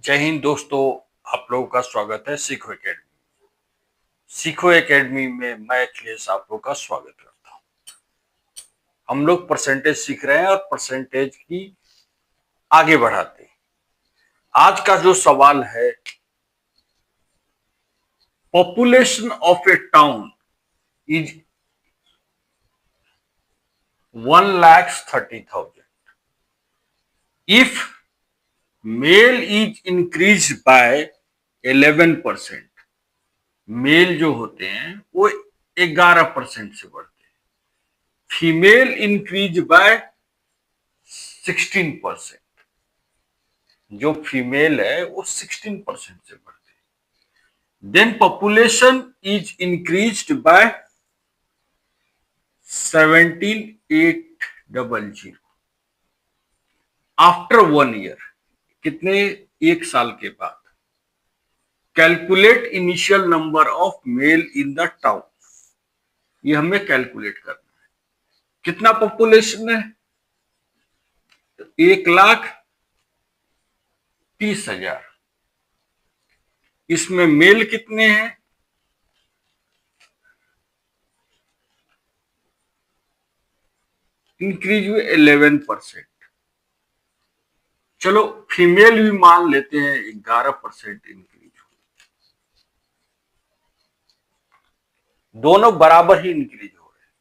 जय हिंद दोस्तों, आप लोगों का स्वागत है सीखो एकेडमी। सीखो एकेडमी में मैं अखिलेश आप लोगों का स्वागत करता हूं। हम लोग परसेंटेज सीख रहे हैं और परसेंटेज की आगे बढ़ाते हैं। आज का जो सवाल है, population of a town is 1,30,000 if male is increase by 11%। Male जो होते हैं वो 11% से बढ़ते हैं। Female increase by 16%। जो फीमेल है वो 16% से बढ़ते हैं। Then population is increased by 17,800 after 1 year. कितने? 1 साल के बाद। Calculate initial number of male in the town. ये हमें कैलकुलेट करना है। कितना पॉपुलेशन है? 1,30,000। इसमें मेल कितने हैं? इंक्रीज हुए 11%। चलो फीमेल भी मान लेते हैं 11% इंक्रीज हुई। दोनों बराबर ही इंक्रीज हो रहे हैं,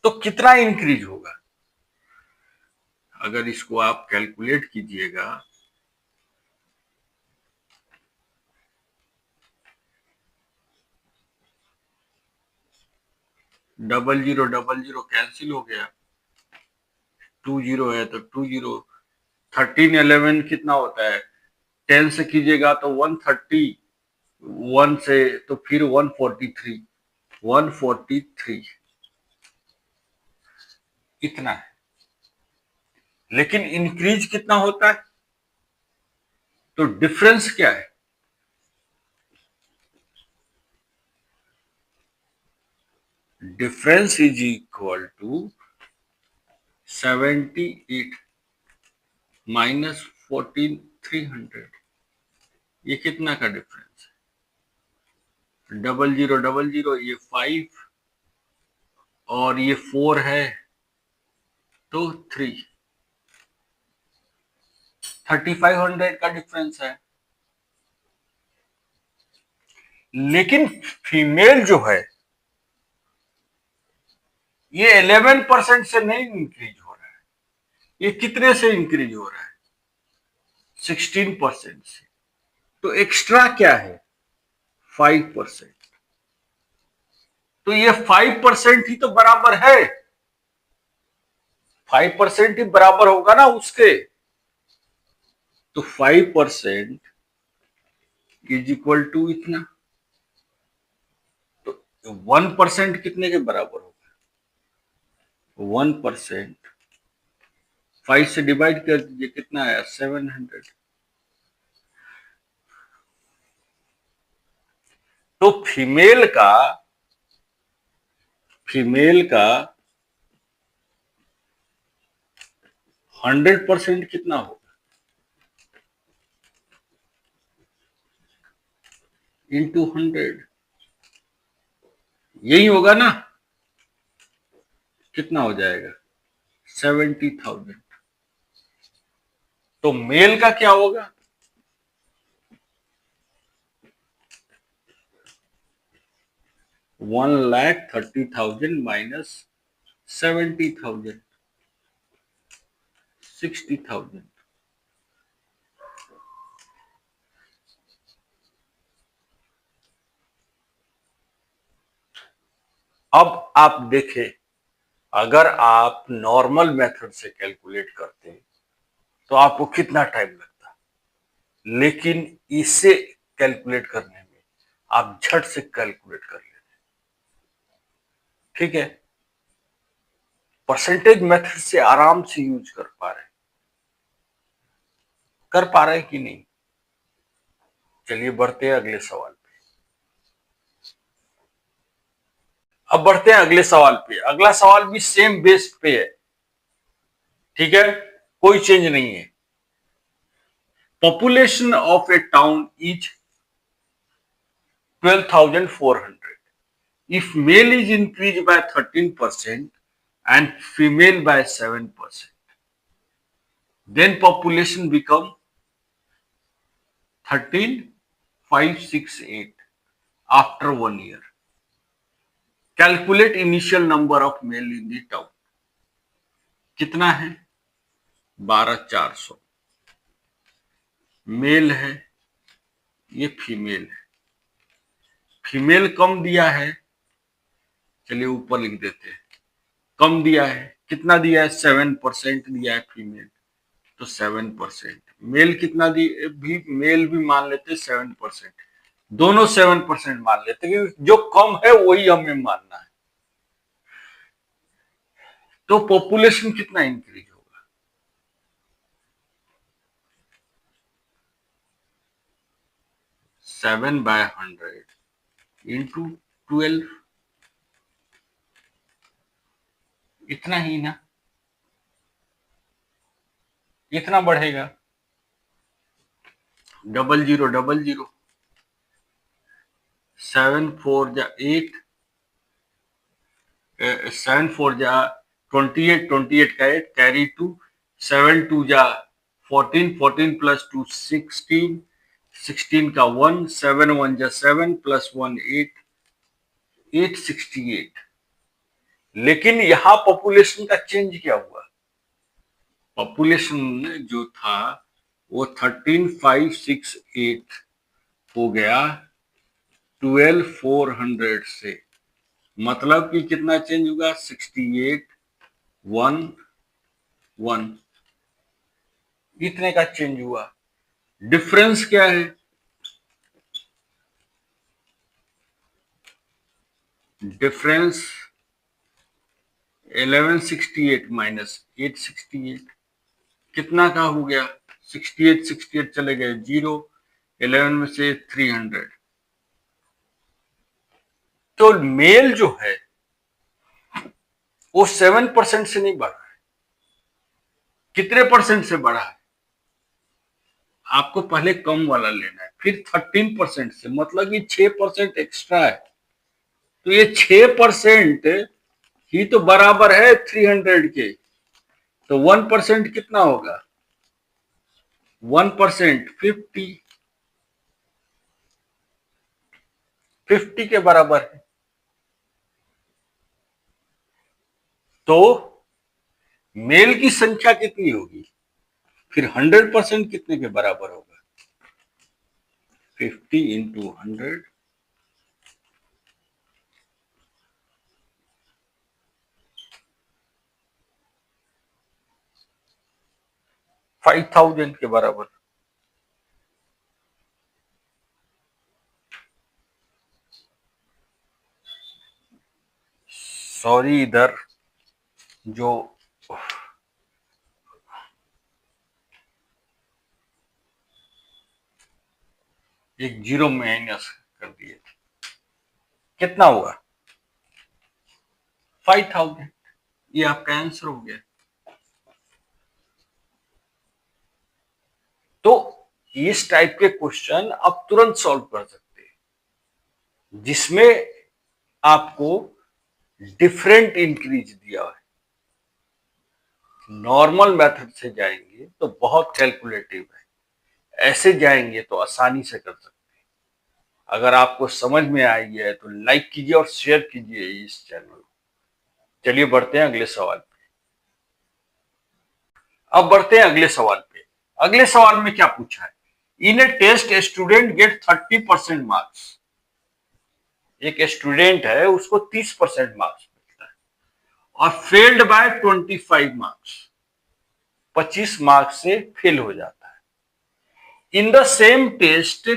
तो कितना इंक्रीज होगा? अगर इसको आप कैलकुलेट कीजिएगा, डबल जीरो कैंसिल हो गया, 20 है तो 20। 1311 कितना होता है? 10 से कीजिएगा तो 130, 1 से तो फिर 143, 143 इतना है। लेकिन इंक्रीज कितना होता है? तो डिफरेंस क्या है? Difference is equal to 78 minus 14,300। ये कितना का डिफरेंस है? डबल जीरो, ये 5 और ये 4 है तो 3, 3,500 का डिफरेंस है। लेकिन फीमेल जो है ये 11% से नहीं इंक्रीज हो रहा है। ये कितने से इंक्रीज हो रहा है? 16% से। तो एक्स्ट्रा क्या है? 5%। तो ये 5% ही तो बराबर है, 5% ही बराबर होगा ना उसके। तो 5% इज इक्वल टू इतना। तो 1% कितने के बराबर होगा? 1% 5 से डिवाइड कर दीजिए, कितना आया? 700। तो फीमेल का 100% कितना होगा? इंटू 100, यही होगा ना? कितना हो जाएगा? 70,000। तो मेल का क्या होगा? 1,30,000 माइनस 70,000, 60,000। अब आप देखें, अगर आप नॉर्मल मेथड से कैलकुलेट करते हैं तो आपको कितना टाइम लगता, लेकिन इसे कैलकुलेट करने में आप झट से कैलकुलेट कर लेते। ठीक है, परसेंटेज मेथड से आराम से यूज कर पा रहे हैं कि नहीं? चलिए बढ़ते हैं अगले सवाल पे। अब बढ़ते हैं अगले सवाल पे। अगला सवाल भी सेम बेस्ड पे है। ठीक है, कोई चेंज नहीं है। Population of a town is 12,400. If male is increased by 13% and female by 7%, then population become 13,568 after 1 year. Calculate initial number of male in the town. कितना है? 12,400 मेल है, ये फीमेल है। फीमेल कम दिया है, चलिए ऊपर लिख देते हैं। कम दिया है, कितना दिया है? 7% दिया है फीमेल, तो 7%। मेल कितना दिए? भी मेल भी मान लेते 7%, दोनों 7% मान लेते, क्योंकि जो कम है वही हमें मानना है। तो पॉपुलेशन कितना इंक्रीज होगा? 7/100 इंटू 12, इतना ही ना, इतना बढ़ेगा। 0000, 7 4 जा 8, 7 4 जा 28, 28 का 8 कैरी 2, 7 2 जा 14, 14 प्लस 2 16, 16 का 1, 7 1 जा 7 प्लस 1 8, 868। लेकिन यहां पॉपुलेशन का चेंज क्या हुआ? पॉपुलेशन जो था वो 13,568 हो गया 12,400 से। मतलब कि कितना चेंज होगा? 68,1,1, इतने का चेंज हुआ। डिफरेंस क्या है? डिफरेंस 1168 माइनस 868, कितना का हो गया? 68 68 चले गए 0, 11 में से 300। तो मेल जो है वो 7% से नहीं बढ़ा है। कितने परसेंट से बढ़ा है? आपको पहले कम वाला लेना है, फिर 13% से, मतलब कि 6% एक्स्ट्रा है। तो ये 6% ही तो बराबर है 300 के। तो 1% कितना होगा? 1% 50 के बराबर है। तो मेल की संख्या कितनी होगी? फिर 100% कितने के बराबर होगा? 50 इंटू 100, 5,000 के बराबर। सॉरी, इधर जो एक जीरो माइनस कर दिए थे, कितना हुआ? 5,000। ये आपका आंसर हो गया। तो इस टाइप के क्वेश्चन आप तुरंत सॉल्व कर सकते हैं, जिसमें आपको डिफरेंट इंक्रीज दिया है। नॉर्मल मेथड से जाएंगे तो बहुत कैलकुलेटिव है, ऐसे जाएंगे तो आसानी से कर सकते हैं। अगर आपको समझ में आई है तो लाइक कीजिए और शेयर कीजिए इस चैनल को। चलिए बढ़ते हैं अगले सवाल पे। अब बढ़ते हैं अगले सवाल पे। अगले सवाल में क्या पूछा है? In a test student get 30% marks. एक स्टूडेंट है, उसको 30% मार्क्स मिलता है और फेल्ड बाय 25 मार्क्स, 25 मार्क्स से फेल हो जाता है। In the same test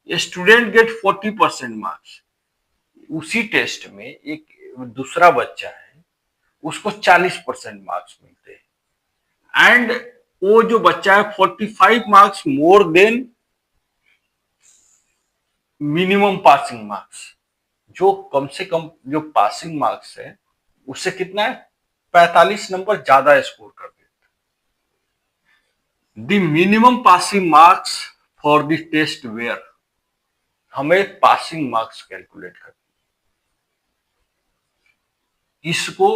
student get 40% marks. उसी टेस्ट में एक दूसरा बच्चा है, उसको 40% मार्क्स मिलते हैं। एंड वो जो बच्चा है 45 marks more than minimum passing marks. जो कम से कम जो पासिंग मार्क्स है उससे कितना है? 45 नंबर ज्यादा स्कोर कर देता है। The minimum passing marks for the test where, हमें पासिंग मार्क्स कैलकुलेट करना, इसको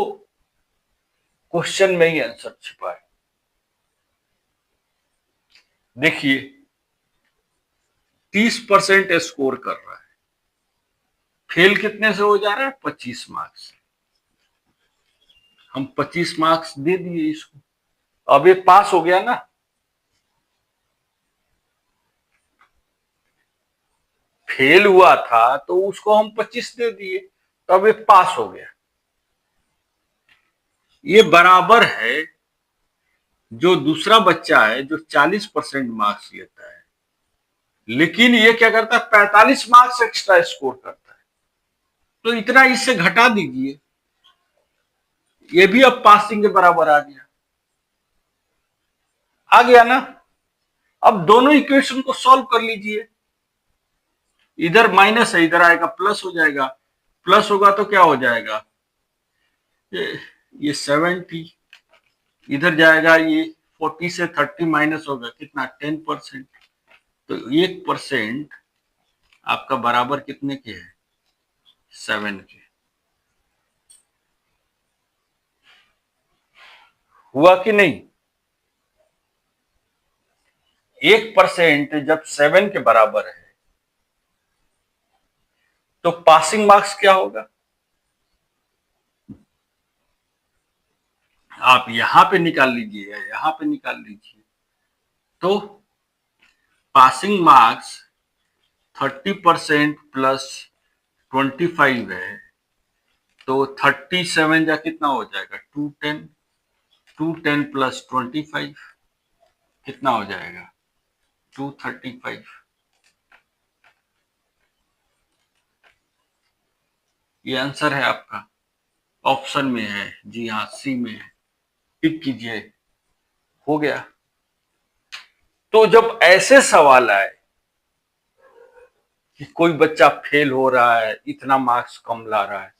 क्वेश्चन में ही आंसर छिपा है। देखिए 30% स्कोर कर रहा है, फेल कितने से हो जा रहा है, 25 मार्क्स। हम 25 मार्क्स दे दिए इसको, अब ये पास हो गया ना। फेल हुआ था तो उसको हम 25 दे दिए, तो अब ये पास हो गया। ये बराबर है जो दूसरा बच्चा है जो 40% मार्क्स लेता है, लेकिन ये क्या करता है, 45 मार्क्स एक्स्ट्रा स्कोर करता है, तो इतना इससे घटा दीजिए, ये भी अब पासिंग के बराबर आ गया। आ गया ना। अब दोनों इक्वेशन को सॉल्व कर लीजिए, इधर माइनस है, इधर आएगा प्लस हो जाएगा, प्लस होगा तो क्या हो जाएगा, ये 70, इधर जाएगा ये 40 से 30 माइनस होगा कितना, 10%, तो 1% आपका बराबर कितने के है, 7 के। हुआ कि नहीं, 1% जब 7 के बराबर है तो पासिंग मार्क्स क्या होगा, आप यहां पे निकाल लीजिए या यहां पे निकाल लीजिए, तो पासिंग मार्क्स 30% प्लस 25 है, तो 37 या कितना हो जाएगा, 210, 210 प्लस 25 कितना हो जाएगा, 235। ये आंसर है आपका, ऑप्शन में है, जी हाँ सी में है, टिक कीजिए, हो गया। तो जब ऐसे सवाल आए कि कोई बच्चा फेल हो रहा है इतना मार्क्स कम ला रहा है,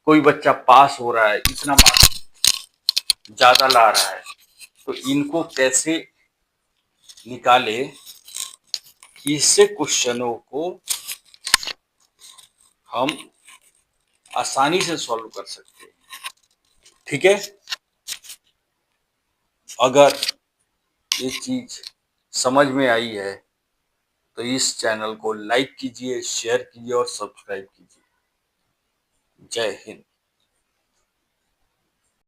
कोई बच्चा पास हो रहा है इतना मार्क्स ज्यादा ला रहा है, तो इनको कैसे निकाले कि इससे क्वेश्चनों को हम आसानी से सॉल्व कर सकते हैं। ठीक है, अगर ये चीज समझ में आई है तो इस चैनल को लाइक कीजिए, शेयर कीजिए और सब्सक्राइब कीजिए। जय हिंद।